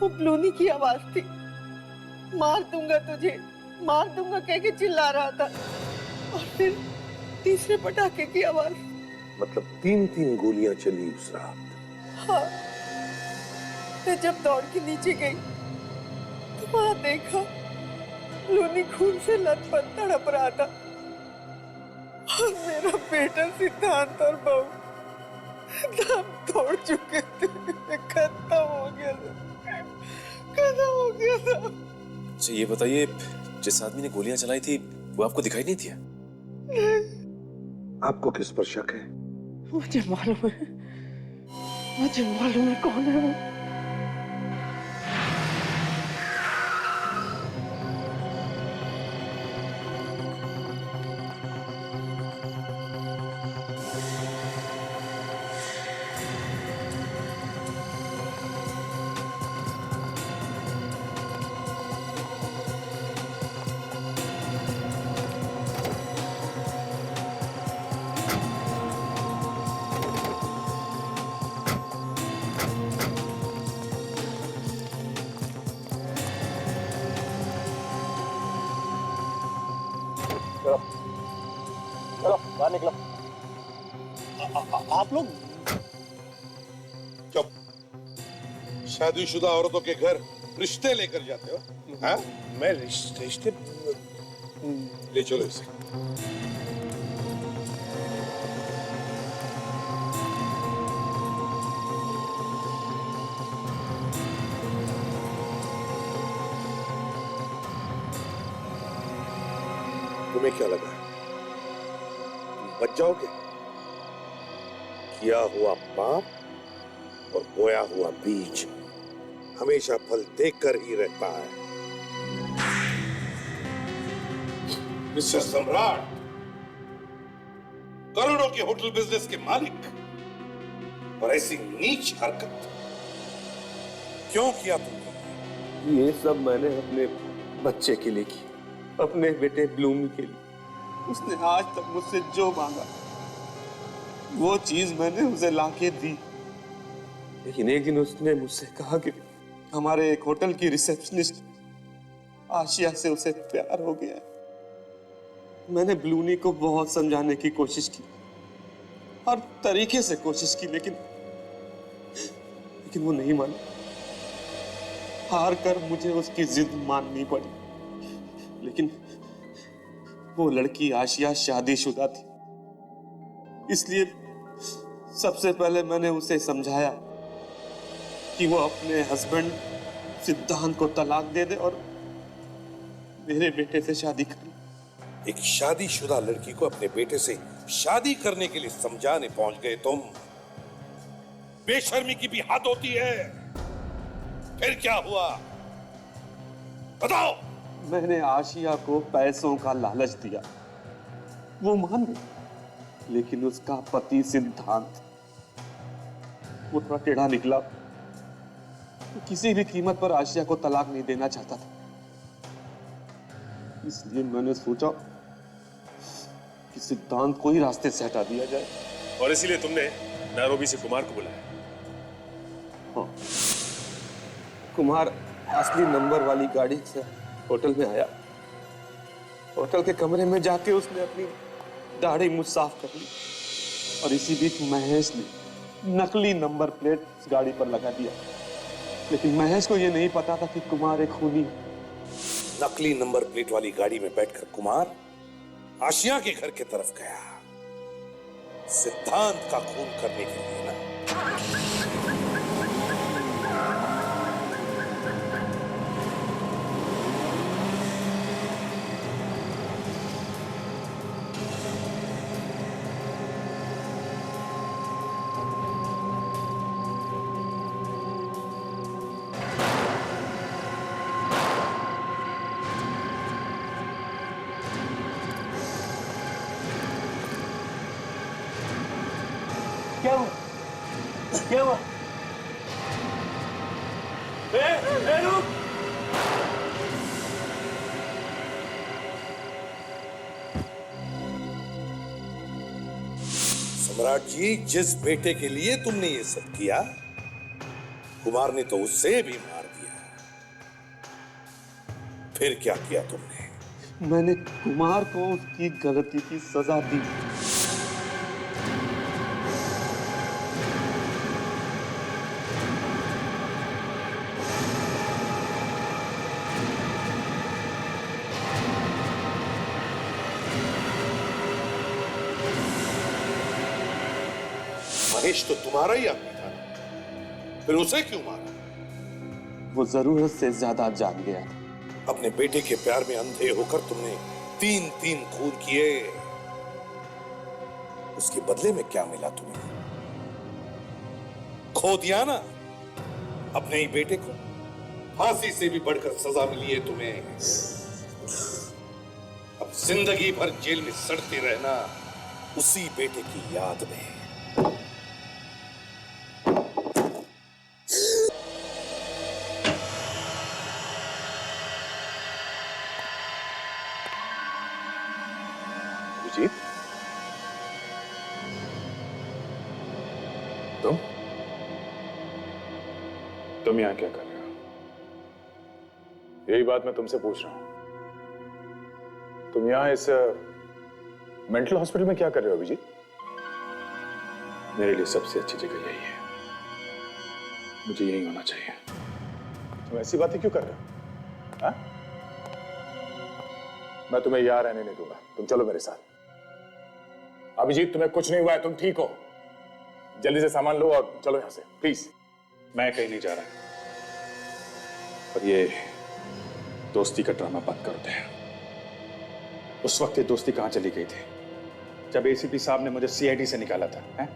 वो ब्लूनी की आवाज थी। मार दूंगा तुझे, मार दूंगा कह के चिल्ला रहा था। और फिर तीसरे पटाखे की आवाज। मतलब 3-3 गोलियां चली उस रात? हाँ। मैं जब दौड़ के नीचे गई तो वहां देखा ब्लूनी खून से लथपथ तड़प रहा था और मेरा बेटा सिद्धांत और बहू दम तोड़ चुके थे। खत्म हो गया था, खत्म हो गया था। अच्छा ये बताइए, जिस आदमी ने गोलियां चलाई थी वो आपको दिखाई नहीं दिया? आपको किस पर शक है? मुझे मालूम है कौन है वो। चलो बाहर निकलो। आप लोग चुप। शादीशुदा औरतों के घर रिश्ते लेकर जाते हो? हाँ? मैं रिश्ते ले चलो इसे। तुम्हें क्या लगा बच जाओगे? किया हुआ पाप और बोया हुआ बीज हमेशा फल देकर ही रहता है। मिस्टर सम्राट, करोड़ों के होटल बिजनेस के मालिक, और ऐसी नीच हरकत क्यों किया तुमने? ये सब मैंने अपने बच्चे के लिए की, अपने बेटे ब्लूमी के लिए। उसने आज तक मुझसे जो मांगा वो चीज मैंने उसे लाके दी। लेकिन एक दिन उसने मुझसे कहा कि हमारे एक होटल की रिसेप्शनिस्ट आशिया से उसे प्यार हो गया। मैंने ब्लूनी को बहुत समझाने की कोशिश की, हर तरीके से कोशिश की, लेकिन वो नहीं माना। हार कर मुझे उसकी जिद माननी पड़ी। लेकिन वो लड़की आशिया शादीशुदा थी, इसलिए सबसे पहले मैंने उसे समझाया कि वो अपने हस्बैंड सिद्धांत को तलाक दे दे और मेरे बेटे से शादी करे। एक शादीशुदा लड़की को अपने बेटे से शादी करने के लिए समझाने पहुंच गए तुम। बेशर्मी की भी हद होती है। फिर क्या हुआ बताओ। मैंने आशिया को पैसों का लालच दिया, वो मान गई, लेकिन उसका पति सिद्धांत वो थोड़ा टेढ़ा निकला। वो किसी भी कीमत पर आशिया को तलाक नहीं देना चाहता था। इसलिए मैंने सोचा कि सिद्धांत को ही रास्ते से हटा दिया जाए। और इसीलिए तुमने नैरोबी से कुमार को बुलाया? हाँ, कुमार असली नंबर वाली गाड़ी से होटल में आया। होटल के कमरे में जाके उसने अपनी दाढ़ी मुझ साफ कर ली और इसी बीच महेश ने नकली नंबर प्लेट उस गाड़ी पर लगा दिया। लेकिन महेश को यह नहीं पता था कि कुमार एक खूनी है। नकली नंबर प्लेट वाली गाड़ी में बैठकर कुमार आशिया के घर की तरफ गया, सिद्धांत का खून करने के लिए ना। क्या हुआ? क्या हुआ? रुक! सम्राट जी, जिस बेटे के लिए तुमने ये सब किया, कुमार ने तो उससे भी मार दिया। फिर क्या किया तुमने? मैंने कुमार को उसकी गलती की सजा दी। महेश तो तुम्हारा ही आदमी था, फिर उसे क्यों मारा? वो जरूरत से ज्यादा जान गया था। अपने बेटे के प्यार में अंधे होकर तुमने 3 खून किए। उसके बदले में क्या मिला तुम्हें? खो दिया ना अपने ही बेटे को। फांसी से भी बढ़कर सजा मिली है तुम्हें। अब जिंदगी भर जेल में सड़ते रहना उसी बेटे की याद में। तुम यहां क्या कर रहे हो? यही बात मैं तुमसे पूछ रहा हूं। तुम यहां इस मेंटल हॉस्पिटल में क्या कर रहे हो अभिजीत? मेरे लिए सबसे अच्छी जगह यही है, मुझे यही होना चाहिए। तुम ऐसी बातें क्यों कर रहे हो? हा? मैं तुम्हें यहां रहने नहीं दूंगा, तुम चलो मेरे साथ। अभिजीत, तुम्हें कुछ नहीं हुआ है, तुम ठीक हो। जल्दी से सामान लो और चलो यहां से, प्लीज। मैं कहीं नहीं जा रहा, और ये दोस्ती का ड्रामा बंद कर दे। उस वक्त ये दोस्ती कहां चली गई थी जब एसीपी साहब ने मुझे सीआईडी से निकाला था? है?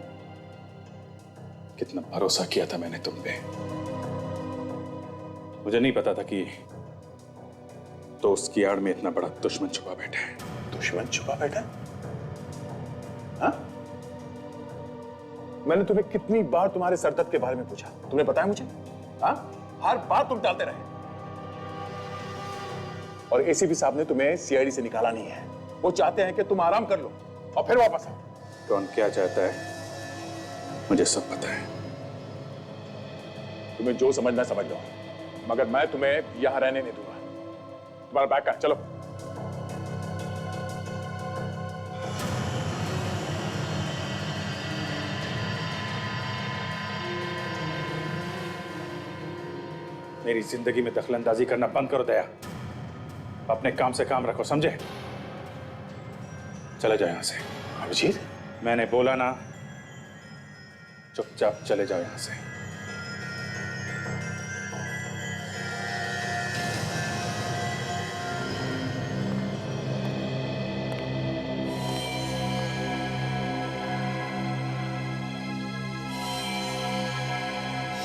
कितना भरोसा किया था मैंने तुम पे। मुझे नहीं पता था कि दोस्त की आड़ में इतना बड़ा दुश्मन छुपा बैठा है। दुश्मन छुपा बैठा है? हाँ? मैंने तुम्हें कितनी बार तुम्हारे सरदर्द के बारे में पूछा, तुमने बताया मुझे? हाँ? हर बार तुम टालते रहे। और एसीपी साहब ने तुम्हें सीआईडी से निकाला नहीं है। वो चाहते हैं कि तुम आराम कर लो और फिर वापस आओ। कौन क्या चाहता है मुझे सब पता है। तुम्हें जो समझना है समझ लो, मगर मैं तुम्हें यहां रहने नहीं दूंगा। तुम्हारा बैग का, चलो। मेरी जिंदगी में दखलंदाजी करना बंद करो दया। अपने काम से काम रखो, समझे? चले जाओ यहां से। अभिजीत, मैंने बोला ना, चुपचाप चले जाओ यहां से।